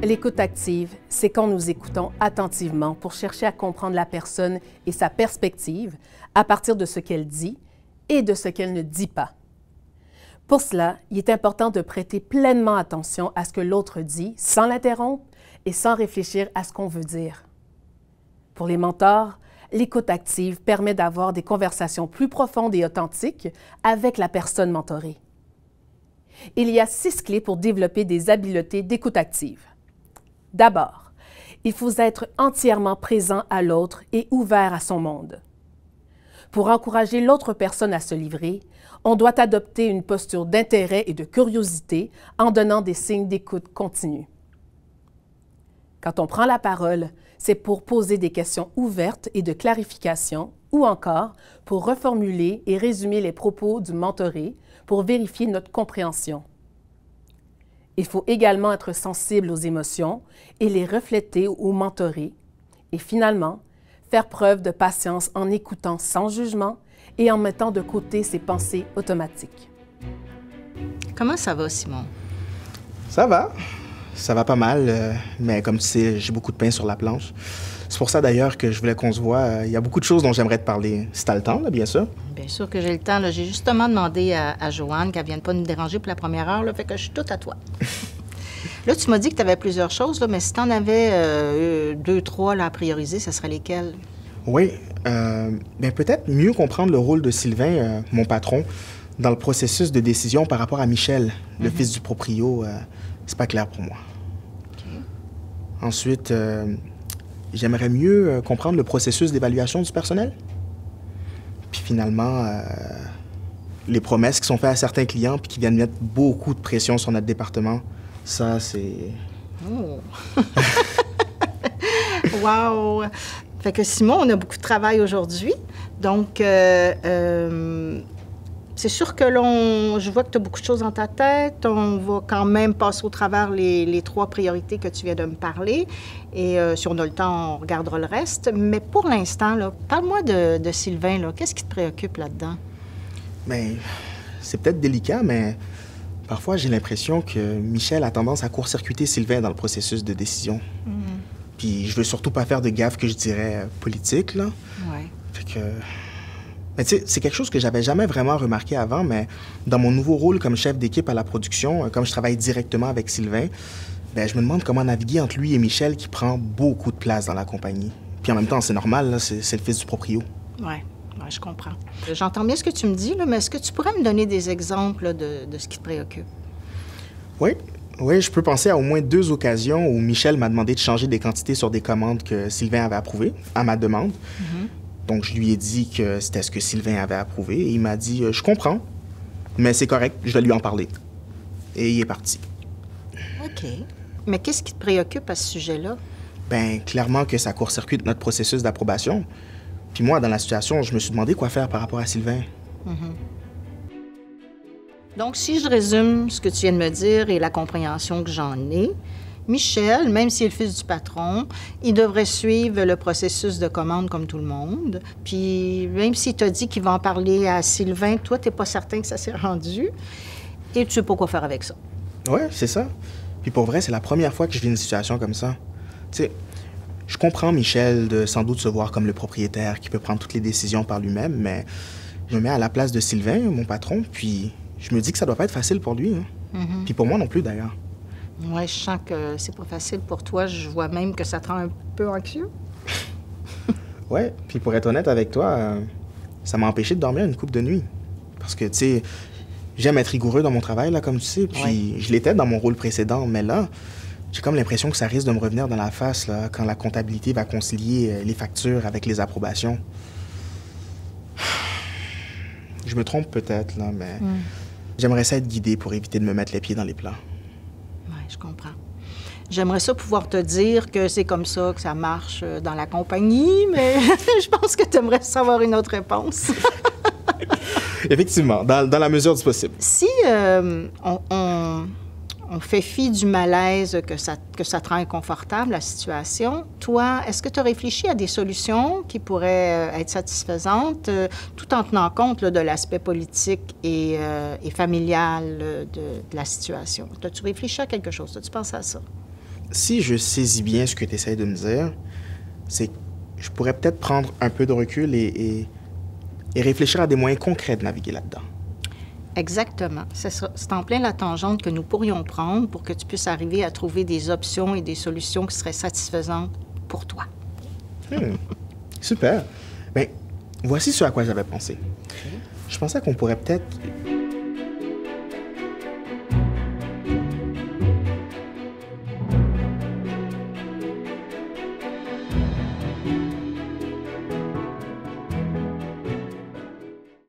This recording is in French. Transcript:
L'écoute active, c'est quand nous écoutons attentivement pour chercher à comprendre la personne et sa perspective à partir de ce qu'elle dit et de ce qu'elle ne dit pas. Pour cela, il est important de prêter pleinement attention à ce que l'autre dit sans l'interrompre et sans réfléchir à ce qu'on veut dire. Pour les mentors, l'écoute active permet d'avoir des conversations plus profondes et authentiques avec la personne mentorée. Il y a 6 clés pour développer des habiletés d'écoute active. D'abord, il faut être entièrement présent à l'autre et ouvert à son monde. Pour encourager l'autre personne à se livrer, on doit adopter une posture d'intérêt et de curiosité en donnant des signes d'écoute continue. Quand on prend la parole, c'est pour poser des questions ouvertes et de clarification ou encore pour reformuler et résumer les propos du mentoré pour vérifier notre compréhension. Il faut également être sensible aux émotions et les refléter au mentoré. Et finalement, faire preuve de patience en écoutant sans jugement et en mettant de côté ses pensées automatiques. Comment ça va, Simon? Ça va pas mal, mais comme tu sais, j'ai beaucoup de pain sur la planche. C'est pour ça d'ailleurs que je voulais qu'on se voit. Il y a beaucoup de choses dont j'aimerais te parler. Si t'as le temps, là, bien sûr. Bien sûr que j'ai le temps. J'ai justement demandé à Joanne qu'elle ne vienne pas nous déranger pour la première heure, là, fait que je suis toute à toi. Là, tu m'as dit que tu avais plusieurs choses, là, mais si tu en avais 2, 3 là, à prioriser, ce serait lesquelles? Oui, bien peut-être mieux comprendre le rôle de Sylvain, mon patron, dans le processus de décision par rapport à Michel, le fils du proprio. C'est pas clair pour moi. Okay. Ensuite, j'aimerais mieux comprendre le processus d'évaluation du personnel. Puis finalement, les promesses qui sont faites à certains clients puis qui viennent mettre beaucoup de pression sur notre département, ça, c'est... Oh! Wow! Fait que Simon, on a beaucoup de travail aujourd'hui. Donc, c'est sûr que je vois que tu as beaucoup de choses dans ta tête. On va quand même passer au travers les 3 priorités que tu viens de me parler. Et si on a le temps, on regardera le reste. Mais pour l'instant, parle-moi de Sylvain. Qu'est-ce qui te préoccupe là-dedans? Bien, c'est peut-être délicat, mais parfois, j'ai l'impression que Michel a tendance à court-circuiter Sylvain dans le processus de décision. Puis je veux surtout pas faire de gaffe que je dirais politique, là. Ouais. Fait que... Mais tu sais, c'est quelque chose que j'avais jamais vraiment remarqué avant, mais dans mon nouveau rôle comme chef d'équipe à la production, comme je travaille directement avec Sylvain, ben je me demande comment naviguer entre lui et Michel qui prend beaucoup de place dans la compagnie. Puis en même temps, c'est normal, là, c'est le fils du proprio. Ouais, je comprends. J'entends bien ce que tu me dis, là, mais est-ce que tu pourrais me donner des exemples là, de ce qui te préoccupe? Oui, je peux penser à au moins 2 occasions où Michel m'a demandé de changer des quantités sur des commandes que Sylvain avait approuvées, à ma demande. Donc, je lui ai dit que c'était ce que Sylvain avait approuvé et il m'a dit « Je comprends, mais c'est correct, je vais lui en parler. » Et il est parti. OK. Mais qu'est-ce qui te préoccupe à ce sujet-là? Bien, clairement que ça court-circuite notre processus d'approbation. Puis moi, dans la situation, je me suis demandé quoi faire par rapport à Sylvain. Donc, si je résume ce que tu viens de me dire et la compréhension que j'en ai, Michel, même s'il est le fils du patron, il devrait suivre le processus de commande comme tout le monde. Puis, même s'il t'a dit qu'il va en parler à Sylvain, toi, t'es pas certain que ça s'est rendu et tu sais pas quoi faire avec ça. Ouais, c'est ça. Puis pour vrai, c'est la première fois que je vis une situation comme ça. Tu sais, je comprends Michel de sans doute se voir comme le propriétaire qui peut prendre toutes les décisions par lui-même, mais je me mets à la place de Sylvain, mon patron, puis je me dis que ça doit pas être facile pour lui. Puis pour moi non plus, d'ailleurs. Oui, je sens que c'est pas facile pour toi. Je vois même que ça te rend un peu anxieux. Ouais, puis pour être honnête avec toi, ça m'a empêché de dormir une couple de nuits. Parce que, tu sais, j'aime être rigoureux dans mon travail, là, comme tu sais, puis je l'étais dans mon rôle précédent, mais là, j'ai comme l'impression que ça risque de me revenir dans la face, là, quand la comptabilité va concilier les factures avec les approbations. Je me trompe peut-être, là, mais j'aimerais ça être guidé pour éviter de me mettre les pieds dans les plats. Je comprends. J'aimerais ça pouvoir te dire que c'est comme ça que ça marche dans la compagnie, mais je pense que tu aimerais savoir une autre réponse. Effectivement, dans la mesure du possible. Si on fait fi du malaise que ça te rend inconfortable, la situation, toi, est-ce que tu as réfléchi à des solutions qui pourraient être satisfaisantes, tout en tenant compte là, de l'aspect politique et familial de la situation? As-tu réfléchi à quelque chose? As-tu pensé à ça? si je saisis bien ce que tu essaies de me dire, c'est que je pourrais peut-être prendre un peu de recul et réfléchir à des moyens concrets de naviguer là-dedans. Exactement. C'est en plein la tangente que nous pourrions prendre pour que tu puisses arriver à trouver des options et des solutions qui seraient satisfaisantes pour toi. Super. Bien, voici ce à quoi j'avais pensé. Je pensais qu'on pourrait peut-être